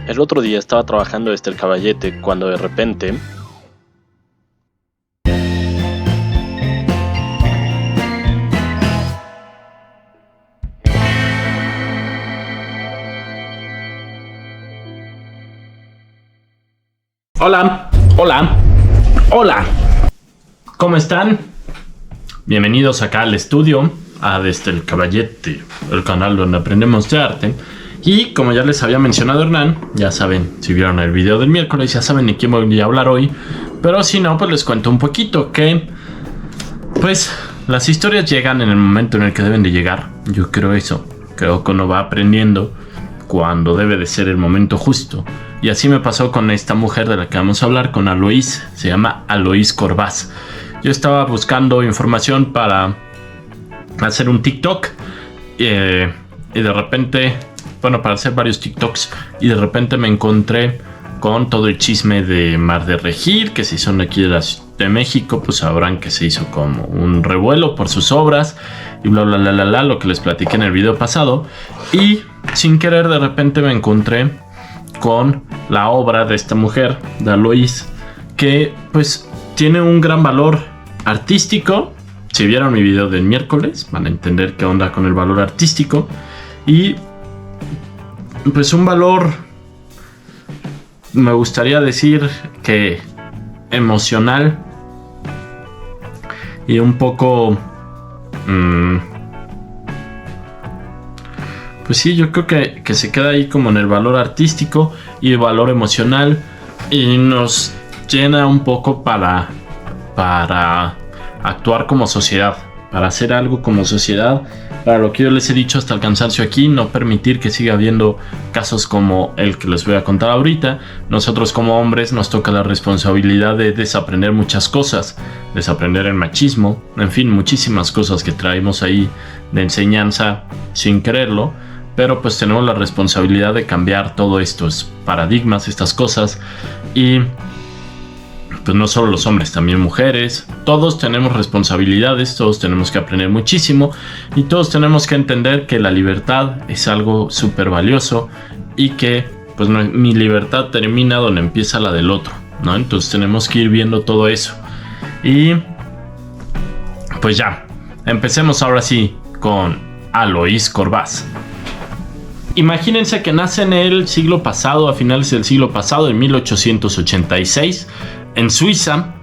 El otro día estaba trabajando desde el caballete cuando de repente... Hola, hola, hola. ¿Cómo están? Bienvenidos acá al estudio, a Desde el Caballete, el canal donde aprendemos de arte. Y como ya les había mencionado Hernán, ya saben, si vieron el video del miércoles, ya saben de quién voy a hablar hoy. Pero si no, pues les cuento un poquito que... Pues las historias llegan en el momento en el que deben de llegar. Yo creo eso. Creo que uno va aprendiendo cuando debe de ser el momento justo. Y así me pasó con esta mujer de la que vamos a hablar, con Aloís. Se llama Aloís Corbás. Yo estaba buscando información para hacer un TikTok. Y de repente, bueno, para hacer varios TikToks. Y de repente me encontré con todo el chisme de Mar de Regil, que si son aquí de la Ciudad de México, pues sabrán que se hizo como un revuelo por sus obras. Y bla, bla, bla, bla, bla, lo que les platiqué en el video pasado. Y sin querer, de repente me encontré con la obra de esta mujer, de Aloís, que pues tiene un gran valor artístico. Si vieron mi video del miércoles van a entender qué onda con el valor artístico. Y pues un valor, me gustaría decir que emocional y un poco... Pues sí, yo creo que se queda ahí como en el valor artístico y el valor emocional. Y nos llena un poco para actuar como sociedad. Para hacer algo como sociedad. Para lo que yo les he dicho hasta el cansancio aquí. No permitir que siga habiendo casos como el que les voy a contar ahorita. Nosotros como hombres nos toca la responsabilidad de desaprender muchas cosas. Desaprender el machismo. En fin, muchísimas cosas que traemos ahí de enseñanza sin quererlo. Pero pues tenemos la responsabilidad de cambiar todos estos paradigmas, estas cosas. Y pues no solo los hombres, también mujeres. Todos tenemos responsabilidades, todos tenemos que aprender muchísimo. Y todos tenemos que entender que la libertad es algo súper valioso. Y que pues mi libertad termina donde empieza la del otro, ¿no? Entonces tenemos que ir viendo todo eso. Y pues ya, empecemos ahora sí con Aloís Corbás. Imagínense que nace en el siglo pasado, a finales del siglo pasado, en 1886, en Suiza.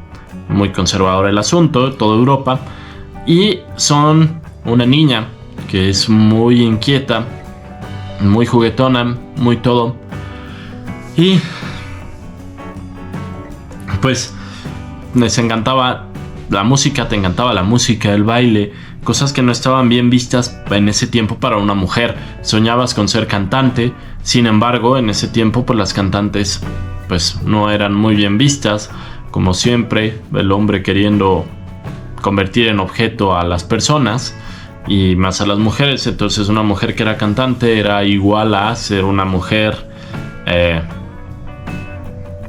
Muy conservador el asunto, toda Europa. Y son una niña que es muy inquieta, muy juguetona, muy todo. Y pues les encantaba la música, te encantaba la música, el baile, cosas que no estaban bien vistas en ese tiempo para una mujer. Soñabas con ser cantante, sin embargo, en ese tiempo pues las cantantes pues no eran muy bien vistas. Como siempre, el hombre queriendo convertir en objeto a las personas y más a las mujeres. Entonces una mujer que era cantante era igual a ser una mujer,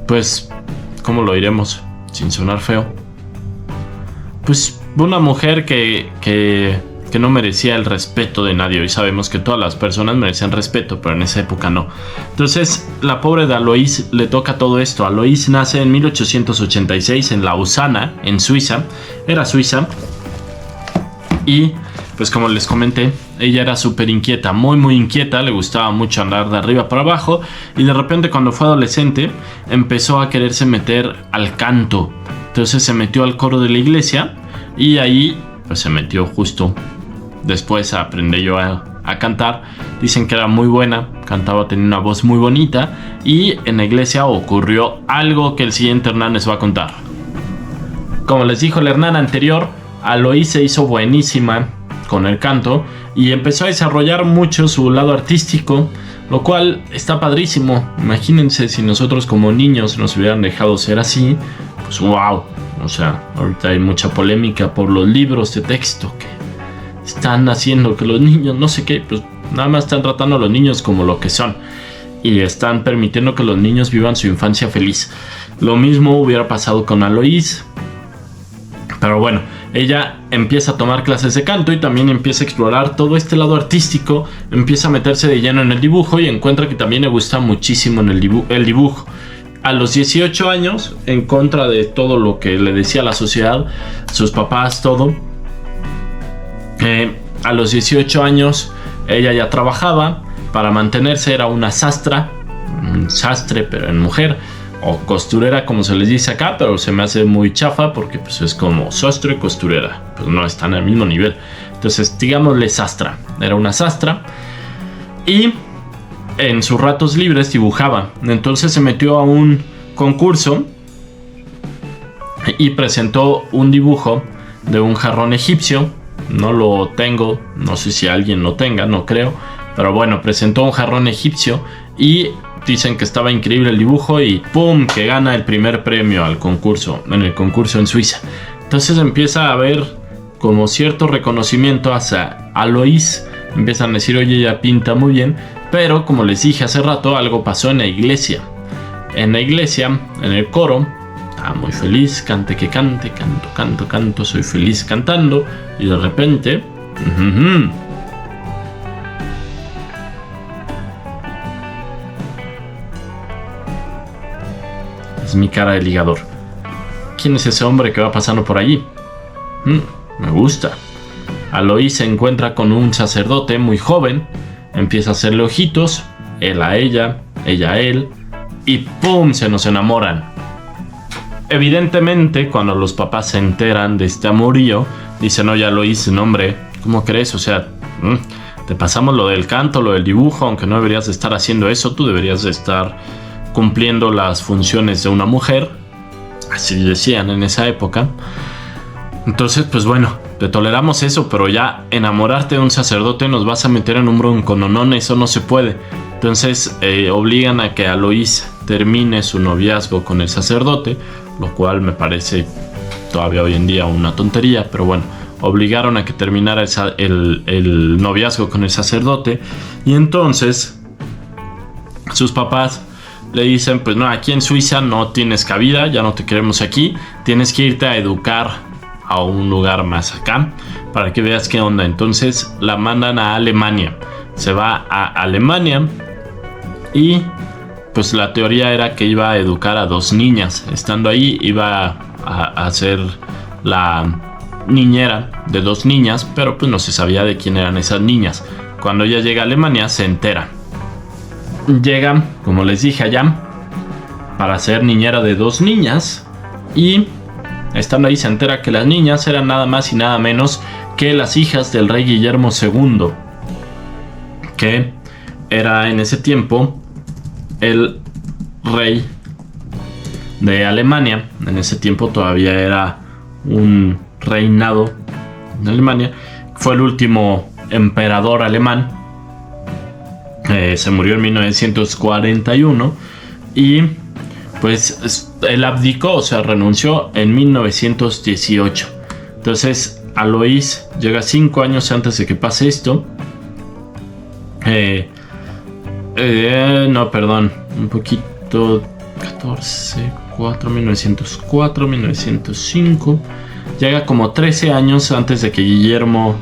pues, ¿cómo lo diremos? Sin sonar feo. Pues una mujer que no merecía el respeto de nadie. Hoy sabemos que todas las personas merecían respeto, pero en esa época no. Entonces la pobre de Aloís le toca todo esto. Aloís nace en 1886 en Lausana, en Suiza. Era suiza. Y pues como les comenté, ella era súper inquieta, muy muy inquieta. Le gustaba mucho andar de arriba para abajo. Y de repente cuando fue adolescente empezó a quererse meter al canto. Entonces se metió al coro de la iglesia. Y ahí pues se metió justo. Después aprendí yo a cantar. Dicen que era muy buena, cantaba, tenía una voz muy bonita. Y en la iglesia ocurrió algo que el siguiente Hernán les va a contar. Como les dijo el Hernán anterior, Aloís se hizo buenísima con el canto y empezó a desarrollar mucho su lado artístico, lo cual está padrísimo. Imagínense si nosotros como niños nos hubieran dejado ser así. Pues wow. O sea, ahorita hay mucha polémica por los libros de texto que están haciendo que los niños, no sé qué, pues nada más están tratando a los niños como lo que son. Y están permitiendo que los niños vivan su infancia feliz. Lo mismo hubiera pasado con Aloís. Pero bueno, ella empieza a tomar clases de canto y también empieza a explorar todo este lado artístico, empieza a meterse de lleno en el dibujo y encuentra que también le gusta muchísimo en el dibujo. A los 18 años, en contra de todo lo que le decía la sociedad, sus papás, todo, a los 18 años ella ya trabajaba para mantenerse, era una sastra, un sastre pero en mujer, o costurera como se les dice acá, pero se me hace muy chafa porque pues es como sastre y costurera, pues no están al mismo nivel. Entonces digámosle sastra, era una sastra y en sus ratos libres dibujaba. Entonces se metió a un concurso y presentó un dibujo de un jarrón egipcio. No lo tengo, no sé si alguien lo tenga, no creo, pero bueno, presentó un jarrón egipcio y dicen que estaba increíble el dibujo y ¡pum!, que gana el primer premio al concurso, en el concurso en Suiza. Entonces empieza a haber como cierto reconocimiento hacia Alois. Empiezan a decir, oye, ella pinta muy bien, pero como les dije hace rato, algo pasó en la iglesia. En la iglesia, en el coro, estaba muy feliz, cante que cante, canto, soy feliz cantando, y de repente... Es mi cara de ligador. ¿Quién es ese hombre que va pasando por allí? Me gusta. Alois se encuentra con un sacerdote muy joven, empieza a hacerle ojitos, él a ella a él, y ¡pum!, se nos enamoran. Evidentemente, cuando los papás se enteran de este amorío, dicen, oye Alois, no hombre, ¿cómo crees? O sea, te pasamos lo del canto, lo del dibujo, aunque no deberías de estar haciendo eso, tú deberías de estar cumpliendo las funciones de una mujer, así decían en esa época. Entonces, pues bueno, te toleramos eso, pero ya enamorarte de un sacerdote nos vas a meter en un broncononón, eso no se puede. Entonces obligan a que Alois termine su noviazgo con el sacerdote, lo cual me parece todavía hoy en día una tontería, pero bueno, obligaron a que terminara el noviazgo con el sacerdote. Y entonces sus papás le dicen, pues no, aquí en Suiza no tienes cabida, ya no te queremos aquí, tienes que irte a educar a un lugar más acá para que veas qué onda. Entonces la mandan a Alemania, se va a Alemania y pues la teoría era que iba a educar a 2 niñas. Estando ahí iba a ser la niñera de 2 niñas, pero pues no se sabía de quién eran esas niñas. Cuando ella llega a Alemania se entera. Llega, como les dije, allá para ser niñera de 2 niñas y estando ahí se entera que las niñas eran nada más y nada menos que las hijas del rey Guillermo II, que era en ese tiempo el rey de Alemania. En ese tiempo todavía era un reinado en Alemania. Fue el último emperador alemán. Se murió en 1941 y pues él abdicó, o sea, renunció en 1918. Entonces Alois llega 5 años antes de que pase esto. Un poquito, 1904, 1905. Llega como 13 años antes de que Guillermo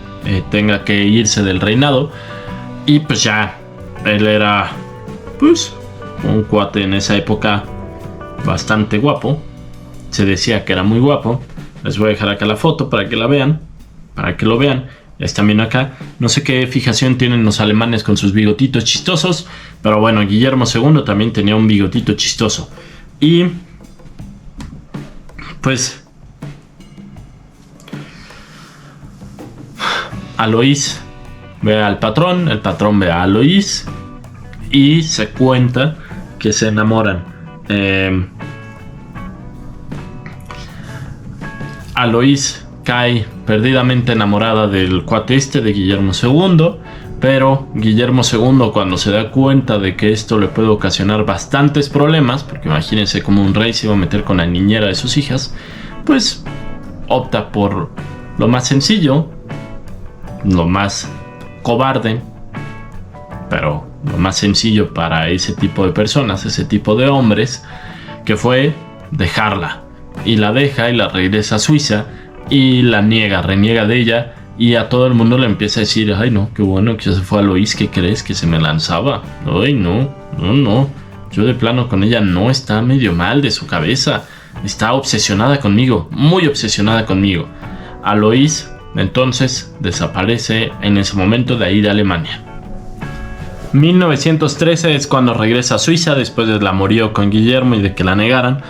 tenga que irse del reinado. Y pues ya, él era pues un cuate en esa época bastante guapo. Se decía que era muy guapo. Les voy a dejar acá la foto para que la vean, para que lo vean. Están viendo acá. No sé qué fijación tienen los alemanes con sus bigotitos chistosos, pero bueno, Guillermo II también tenía un bigotito chistoso. Y pues Alois ve al patrón, el patrón ve a Alois y se cuenta que se enamoran. Alois cae perdidamente enamorada del cuate de Guillermo II, pero Guillermo II, cuando se da cuenta de que esto le puede ocasionar bastantes problemas, porque imagínense cómo un rey se iba a meter con la niñera de sus hijas, pues opta por lo más sencillo, lo más cobarde, pero lo más sencillo para ese tipo de personas, ese tipo de hombres, que fue dejarla. Y la deja y la regresa a Suiza y la reniega de ella, y a todo el mundo le empieza a decir, ay no, qué bueno que se fue Aloís, ¿qué crees? Que se me lanzaba. Ay no, yo de plano con ella no, está medio mal de su cabeza, está obsesionada conmigo, muy obsesionada conmigo. Aloís entonces desaparece en ese momento de ahí de Alemania. 1913 es cuando regresa a Suiza después del amorío con Guillermo y de que la negaran,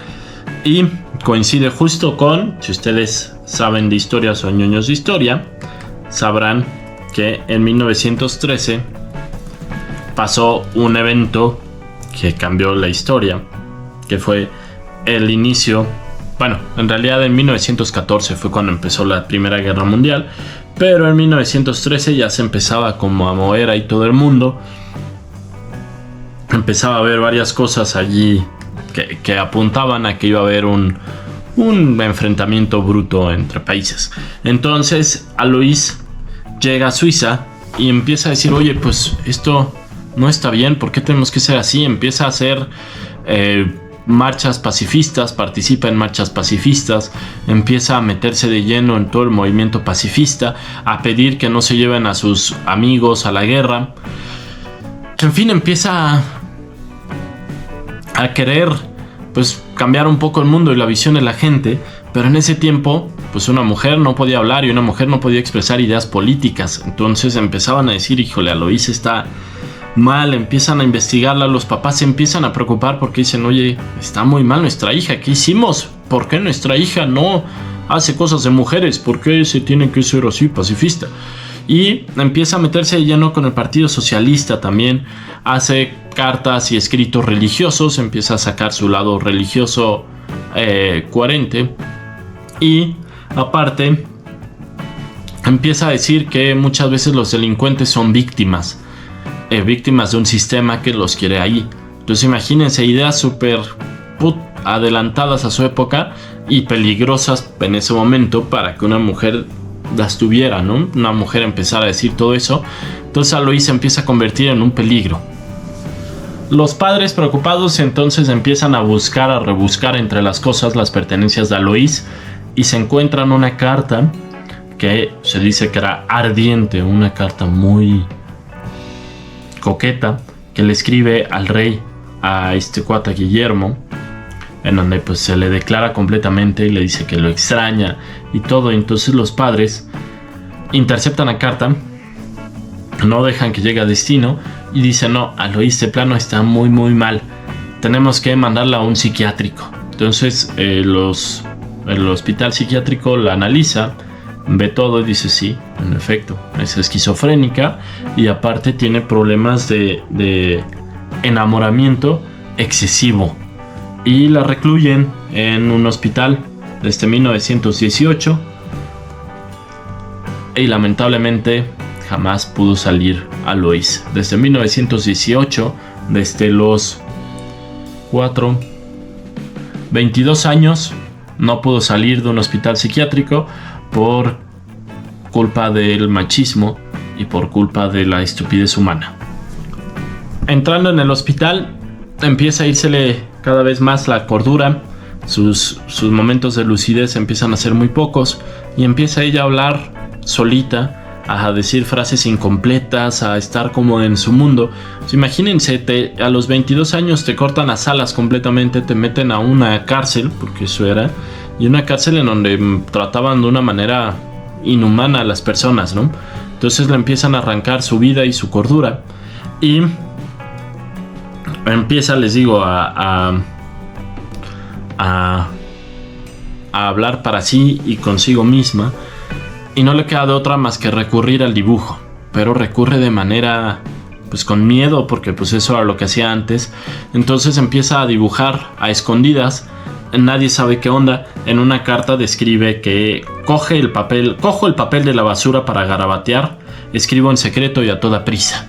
y coincide justo con, si ustedes saben de historia, son ñoños de historia, sabrán que en 1913 pasó un evento que cambió la historia, que fue el inicio, bueno, en realidad en 1914 fue cuando empezó la Primera Guerra Mundial, pero en 1913 ya se empezaba como a mover ahí todo el mundo, empezaba a haber varias cosas allí que apuntaban a que iba a haber un enfrentamiento bruto entre países. Entonces Aloís llega a Suiza y empieza a decir, oye, pues esto no está bien, ¿por qué tenemos que ser así? Empieza a hacer marchas pacifistas, participa en marchas pacifistas, empieza a meterse de lleno en todo el movimiento pacifista, a pedir que no se lleven a sus amigos a la guerra. En fin, empieza a querer pues cambiar un poco el mundo y la visión de la gente, pero en ese tiempo pues una mujer no podía hablar y una mujer no podía expresar ideas políticas. Entonces empezaban a decir, híjole, Aloís está mal, empiezan a investigarla, los papás se empiezan a preocupar porque dicen, oye, está muy mal nuestra hija, ¿qué hicimos? ¿Por qué nuestra hija no hace cosas de mujeres? ¿Por qué se tiene que ser así pacifista? Y empieza a meterse de lleno con el Partido Socialista también, hace cartas y escritos religiosos, empieza a sacar su lado religioso coherente, y aparte empieza a decir que muchas veces los delincuentes son víctimas de un sistema que los quiere ahí. Entonces imagínense, ideas súper adelantadas a su época y peligrosas en ese momento para que una mujer las tuviera, ¿no? Una mujer empezara a decir todo eso. Entonces Aloís se empieza a convertir en un peligro. Los padres preocupados entonces empiezan a buscar, a rebuscar entre las cosas las pertenencias de Aloís, y se encuentran una carta que se dice que era ardiente, una carta muy coqueta que le escribe al rey, a este cuate Guillermo, en donde pues se le declara completamente y le dice que lo extraña y todo. Entonces los padres interceptan la carta, no dejan que llegue a destino y dicen, no, Aloís de plano está muy muy mal, tenemos que mandarla a un psiquiátrico. Entonces el hospital psiquiátrico la analiza, ve todo y dice, sí, en efecto, es esquizofrénica y aparte tiene problemas de enamoramiento excesivo, y la recluyen en un hospital desde 1918 y lamentablemente jamás pudo salir Aloís. Desde 1918, desde los 22 años, no pudo salir de un hospital psiquiátrico por culpa del machismo y por culpa de la estupidez humana. Entrando en el hospital, empieza a írsele cada vez más la cordura, sus momentos de lucidez empiezan a ser muy pocos y empieza ella a hablar solita, a decir frases incompletas, a estar como en su mundo. Pues imagínense, a los 22 años te cortan las alas completamente, te meten a una cárcel, porque eso era, y una cárcel en donde trataban de una manera inhumana a las personas, ¿no? Entonces le empiezan a arrancar su vida y su cordura, y empieza, les digo, a hablar para sí y consigo misma, y no le queda de otra más que recurrir al dibujo, pero recurre de manera pues con miedo, porque pues eso era lo que hacía antes. Entonces empieza a dibujar a escondidas, nadie sabe qué onda. En una carta describe que cojo el papel de la basura para garabatear, escribo en secreto y a toda prisa.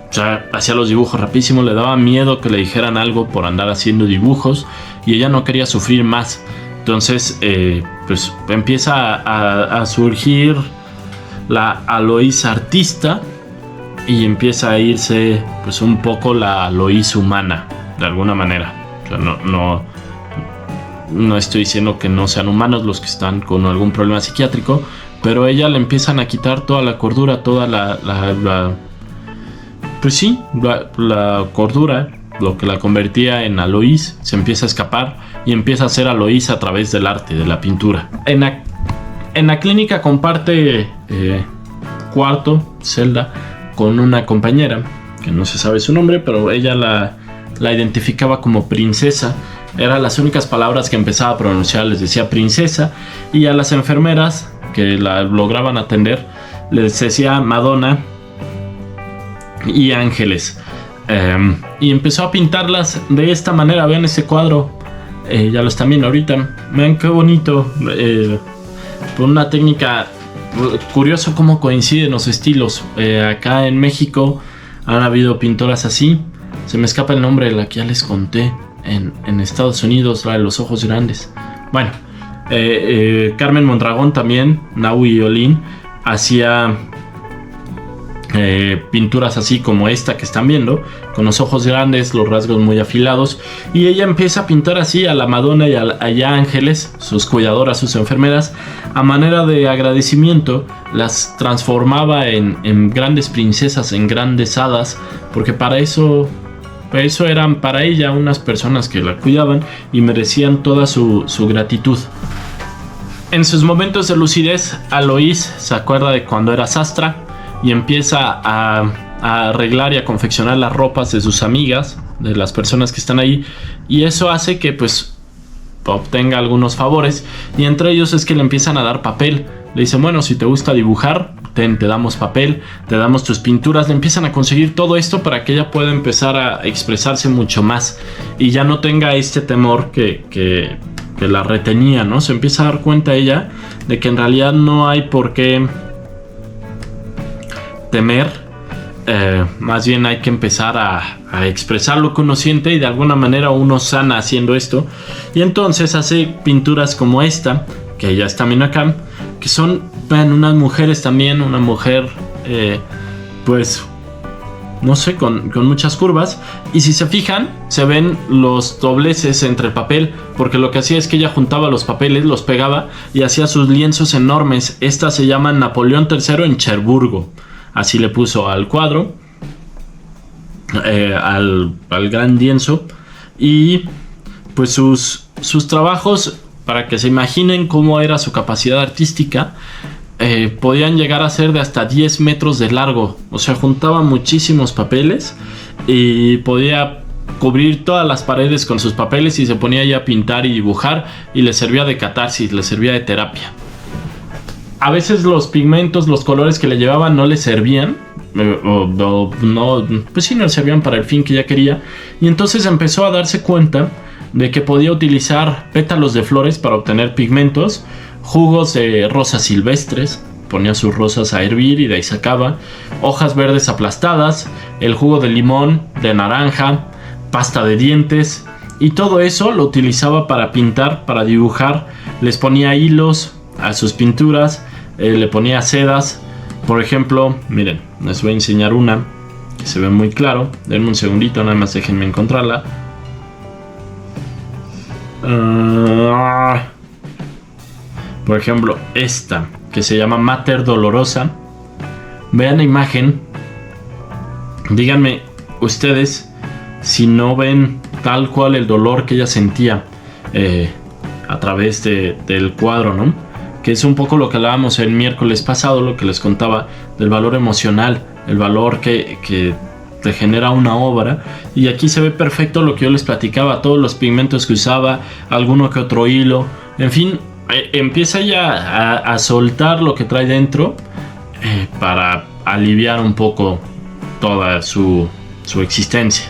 O sea, hacía los dibujos rapidísimo, le daba miedo que le dijeran algo por andar haciendo dibujos y ella no quería sufrir más. Entonces, pues empieza a surgir la Aloís artista y empieza a irse pues un poco la Aloís humana, de alguna manera. O sea, No estoy diciendo que no sean humanos los que están con algún problema psiquiátrico, pero a ella le empiezan a quitar toda la cordura, toda la cordura, lo que la convertía en Aloís, se empieza a escapar y empieza a ser Aloís a través del arte, de la pintura. En la clínica comparte cuarto, celda, con una compañera, que no se sabe su nombre, pero ella la identificaba como princesa. Eran las únicas palabras que empezaba a pronunciar, les decía princesa, y a las enfermeras que la lograban atender les decía Madonna y ángeles. Y empezó a pintarlas de esta manera. Vean este cuadro, ya lo están viendo ahorita. Vean qué bonito, por una técnica. Curioso cómo coinciden los estilos. Acá en México han habido pintoras así. Se me escapa el nombre de la que ya les conté. En Estados Unidos, la de los ojos grandes. Bueno, Carmen Mondragón también, Nahui Olin, hacía pinturas así como esta que están viendo, con los ojos grandes, los rasgos muy afilados, y ella empieza a pintar así a la Madonna y a ángeles, sus cuidadoras, sus enfermeras, a manera de agradecimiento. Las transformaba en grandes princesas, en grandes hadas, porque para eso eran para ella unas personas que la cuidaban y merecían toda su gratitud. En sus momentos de lucidez, Aloís se acuerda de cuando era sastra y empieza a arreglar y a confeccionar las ropas de sus amigas, de las personas que están ahí, y eso hace que pues obtenga algunos favores, y entre ellos es que le empiezan a dar papel. Le dicen, bueno, si te gusta dibujar, te damos papel, te damos tus pinturas. Le empiezan a conseguir todo esto para que ella pueda empezar a expresarse mucho más y ya no tenga este temor que la retenía, ¿no? Se empieza a dar cuenta ella de que en realidad no hay por qué temer, más bien hay que empezar a expresar lo que uno siente, y de alguna manera uno sana haciendo esto. Y entonces hace pinturas como esta, que ya están viendo acá, que son, vean, unas mujeres también, una mujer pues no sé, con muchas curvas, y si se fijan se ven los dobleces entre el papel, porque lo que hacía es que ella juntaba los papeles, los pegaba y hacía sus lienzos enormes. Estas se llaman Napoleón III en Cherburgo, así le puso al cuadro, al gran lienzo. Y pues sus trabajos, para que se imaginen cómo era su capacidad artística, podían llegar a ser de hasta 10 metros de largo. O sea, juntaba muchísimos papeles y podía cubrir todas las paredes con sus papeles, y se ponía ahí a pintar y dibujar, y le servía de catarsis, le servía de terapia. A veces los pigmentos, los colores que le llevaban no le servían, no, pues sí, no le servían para el fin que ella quería, y entonces empezó a darse cuenta de que podía utilizar pétalos de flores para obtener pigmentos, jugos de rosas silvestres, ponía sus rosas a hervir y de ahí sacaba, hojas verdes aplastadas, el jugo de limón, de naranja, pasta de dientes, y todo eso lo utilizaba para pintar, para dibujar. Les ponía hilos a sus pinturas, le ponía sedas. Por ejemplo, miren, les voy a enseñar una que se ve muy claro. Denme un segundito, nada más déjenme encontrarla. Por ejemplo, esta que se llama Mater Dolorosa. Vean la imagen, díganme ustedes si no ven tal cual el dolor que ella sentía a través del cuadro, ¿no? Que es un poco lo que hablábamos el miércoles pasado, lo que les contaba del valor emocional, el valor que te genera una obra. Y aquí se ve perfecto lo que yo les platicaba, todos los pigmentos que usaba, alguno que otro hilo, en fin, empieza ya a soltar lo que trae dentro para aliviar un poco toda su existencia.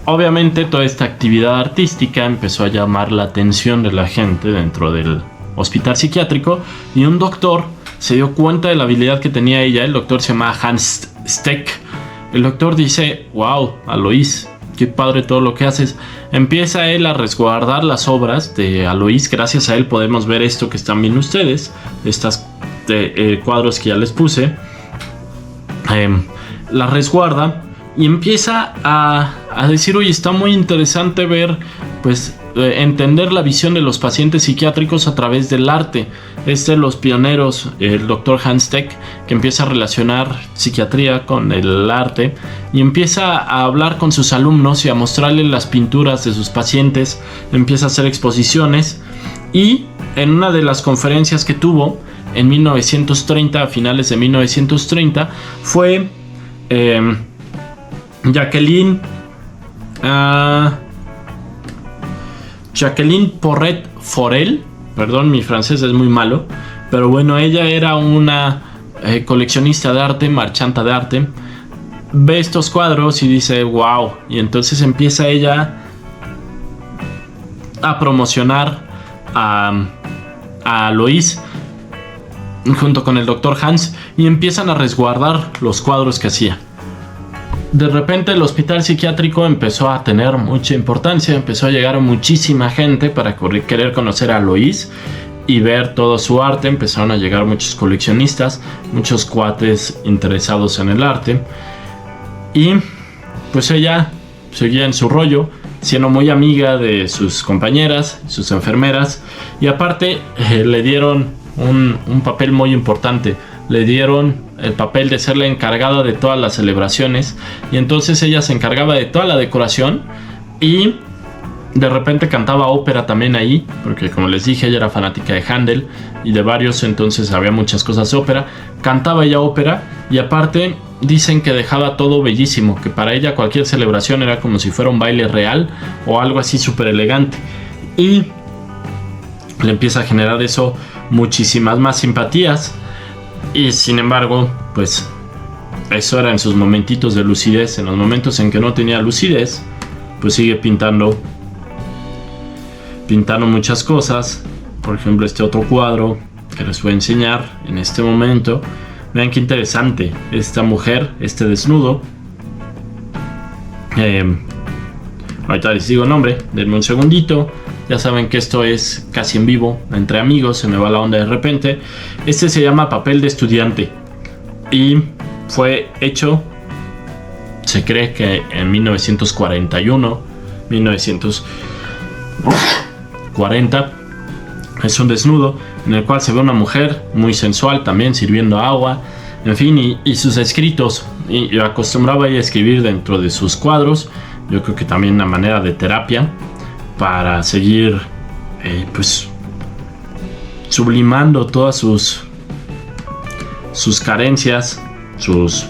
Obviamente toda esta actividad artística empezó a llamar la atención de la gente dentro del hospital psiquiátrico, y un doctor se dio cuenta de la habilidad que tenía ella. El doctor se llama Hans Steck. El doctor dice, wow, Aloís, qué padre todo lo que haces. Empieza él a resguardar las obras de Aloís. Gracias a él podemos ver esto que están viendo ustedes, estos cuadros que ya les puse. La resguarda y empieza a decir, oye, está muy interesante ver pues entender la visión de los pacientes psiquiátricos a través del arte. Es de los pioneros, el doctor Hans Tech, que empieza a relacionar psiquiatría con el arte y empieza a hablar con sus alumnos y a mostrarles las pinturas de sus pacientes, empieza a hacer exposiciones, y en una de las conferencias que tuvo en 1930, a finales de 1930, fue Jacqueline Porret Forel, perdón, mi francés es muy malo, pero bueno, ella era una coleccionista de arte, marchanta de arte. Ve estos cuadros y dice wow, y entonces empieza ella a promocionar a Alois junto con el doctor Hans, y empiezan a resguardar los cuadros que hacía. De repente el hospital psiquiátrico empezó a tener mucha importancia, empezó a llegar muchísima gente para querer conocer a Alois y ver todo su arte. Empezaron a llegar muchos coleccionistas, muchos cuates interesados en el arte, y pues ella seguía en su rollo, siendo muy amiga de sus compañeras, sus enfermeras, y aparte le dieron un papel muy importante. Le dieron el papel de ser la encargada de todas las celebraciones, y entonces ella se encargaba de toda la decoración, y de repente cantaba ópera también ahí, porque como les dije, ella era fanática de Händel y de varios, entonces había muchas cosas de ópera. Cantaba ella ópera, y aparte dicen que dejaba todo bellísimo, que para ella cualquier celebración era como si fuera un baile real o algo así súper elegante, y le empieza a generar eso muchísimas más simpatías. Y sin embargo, pues eso era en sus momentitos de lucidez. En los momentos en que no tenía lucidez, pues sigue pintando muchas cosas. Por ejemplo, este otro cuadro que les voy a enseñar en este momento. Vean qué interesante esta mujer, este desnudo. Ahorita les digo el nombre, denme un segundito. Ya saben que esto es casi en vivo, entre amigos, se me va la onda de repente. Este se llama Papel de Estudiante y fue hecho, se cree que en 1941, 1940. Es un desnudo en el cual se ve una mujer muy sensual también sirviendo agua, en fin, y sus escritos. Y acostumbraba a escribir dentro de sus cuadros. Yo creo que también una manera de terapia para seguir pues sublimando todas sus carencias, sus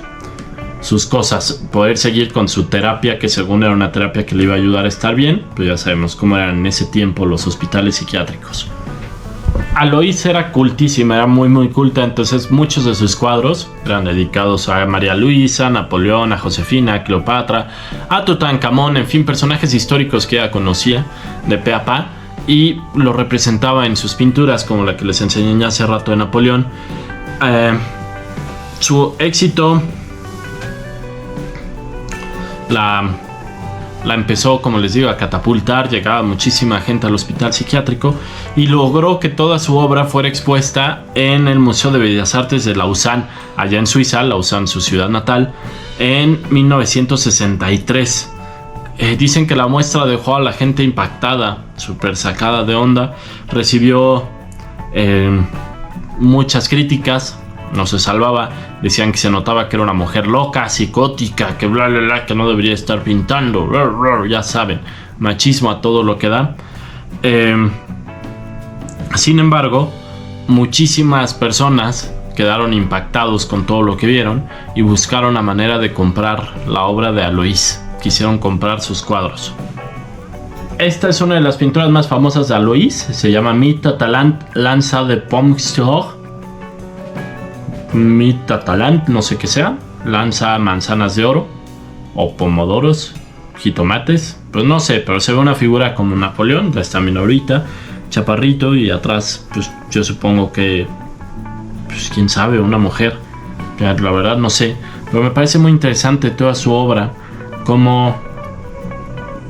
cosas, poder seguir con su terapia, que según era una terapia que le iba a ayudar a estar bien. Pues ya sabemos cómo eran en ese tiempo los hospitales psiquiátricos. Alois era cultísima, era muy muy culta, entonces muchos de sus cuadros eran dedicados a María Luisa, a Napoleón, a Josefina, a Cleopatra, a Tutankamón, en fin, personajes históricos que ella conocía de pe a pa, y lo representaba en sus pinturas, como la que les enseñé hace rato de Napoleón. Su éxito la empezó, como les digo, a catapultar. Llegaba muchísima gente al hospital psiquiátrico y logró que toda su obra fuera expuesta en el Museo de Bellas Artes de Lausanne, allá en Suiza, Lausanne, su ciudad natal, en 1963. Dicen que la muestra dejó a la gente impactada, súper sacada de onda. Recibió muchas críticas, no se salvaba. Decían que se notaba que era una mujer loca, psicótica, que bla bla bla, que no debería estar pintando, bla, bla, ya saben, machismo a todo lo que da. Sin embargo, muchísimas personas quedaron impactados con todo lo que vieron y buscaron la manera de comprar la obra de Alois. Quisieron comprar sus cuadros. Esta es una de las pinturas más famosas de Alois. Se llama Mitatalant Lanza de Pomstor. Mitatalant, no sé qué sea. Lanza manzanas de oro o pomodoros, jitomates, pues no sé, pero se ve una figura como Napoleón, la está viendo ahorita, chaparrito, y atrás, pues yo supongo que, pues quién sabe, una mujer. La verdad no sé, pero me parece muy interesante toda su obra, como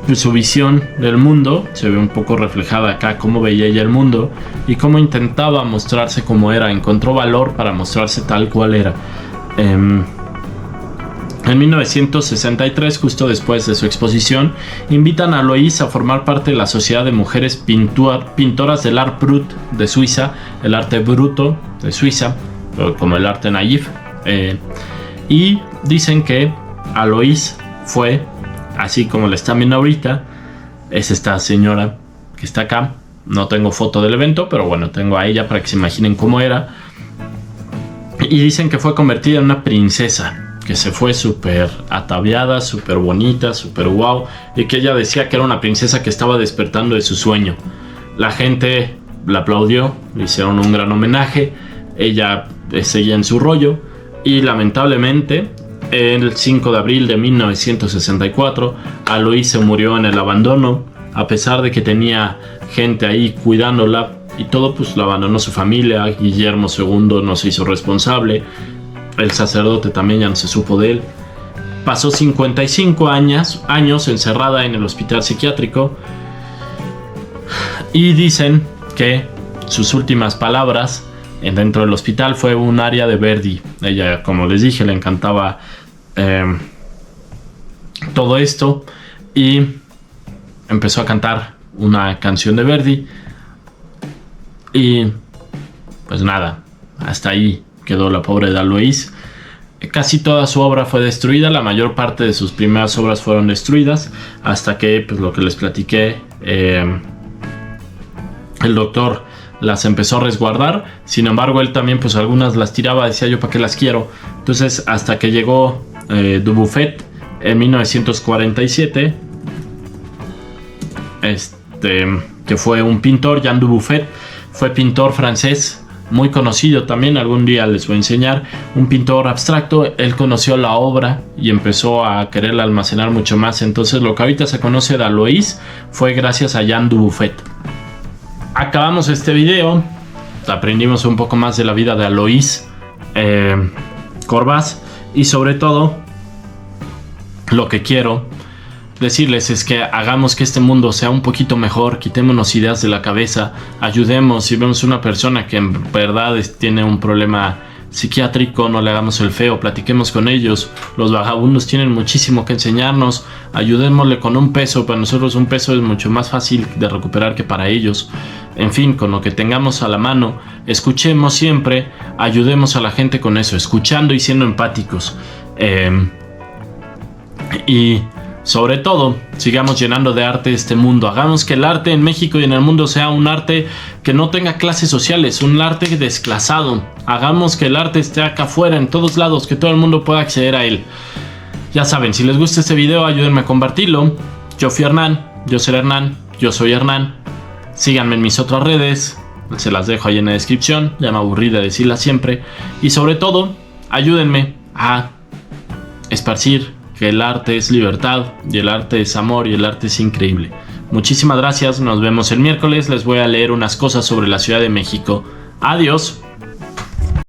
pues, su visión del mundo se ve un poco reflejada acá, cómo veía ella el mundo y cómo intentaba mostrarse como era. Encontró valor para mostrarse tal cual era. En 1963, justo después de su exposición, invitan a Aloïse a formar parte de la Sociedad de Mujeres Pintoras del Art Brut de Suiza, el arte bruto de Suiza, como el arte naïf. Y dicen que Aloïse fue, así como la están viendo ahorita, es esta señora que está acá. No tengo foto del evento, pero bueno, tengo a ella para que se imaginen cómo era. Y dicen que fue convertida en una princesa, que se fue súper ataviada, súper bonita, súper wow, y que ella decía que era una princesa que estaba despertando de su sueño. La gente la aplaudió, le hicieron un gran homenaje, ella seguía en su rollo, y lamentablemente el 5 de abril de 1964 Aloïse murió en el abandono. A pesar de que tenía gente ahí cuidándola y todo, pues la abandonó su familia. Guillermo II no se hizo responsable. El sacerdote también ya no se supo de él. Pasó 55 años encerrada en el hospital psiquiátrico. Y dicen que sus últimas palabras dentro del hospital fue un aria de Verdi. Ella, como les dije, le encantaba todo esto. Y empezó a cantar una canción de Verdi. Y pues nada, hasta ahí quedó la pobre de Aloïse. Casi toda su obra fue destruida, la mayor parte de sus primeras obras fueron destruidas, hasta que, pues lo que les platiqué, el doctor las empezó a resguardar. Sin embargo, él también, pues algunas las tiraba, decía yo, ¿para qué las quiero? Entonces, hasta que llegó Dubuffet en 1947, que fue un pintor. Jean Dubuffet fue pintor francés muy conocido también, algún día les voy a enseñar, un pintor abstracto. Él conoció la obra y empezó a quererla almacenar mucho más. Entonces lo que ahorita se conoce de Aloïse fue gracias a Jean Dubuffet. Acabamos este video, aprendimos un poco más de la vida de Aloïse Corbaz, y sobre todo lo que quiero decirles es que hagamos que este mundo sea un poquito mejor, quitémonos ideas de la cabeza, ayudemos. Si vemos una persona que en verdad tiene un problema psiquiátrico, no le hagamos el feo, platiquemos con ellos. Los vagabundos tienen muchísimo que enseñarnos, ayudémosle con un peso. Para nosotros un peso es mucho más fácil de recuperar que para ellos. En fin, con lo que tengamos a la mano, escuchemos siempre, ayudemos a la gente con eso, escuchando y siendo empáticos. Y sobre todo, sigamos llenando de arte este mundo. Hagamos que el arte en México y en el mundo sea un arte que no tenga clases sociales, un arte desclasado. Hagamos que el arte esté acá afuera, en todos lados, que todo el mundo pueda acceder a él. Ya saben, si les gusta este video, ayúdenme a compartirlo. Yo fui Hernán, yo seré Hernán, yo soy Hernán. Síganme en mis otras redes, se las dejo ahí en la descripción. Ya me aburrí de decirlas siempre. Y sobre todo, ayúdenme a esparcir que el arte es libertad, y el arte es amor, y el arte es increíble. Muchísimas gracias, nos vemos el miércoles. Les voy a leer unas cosas sobre la Ciudad de México. Adiós.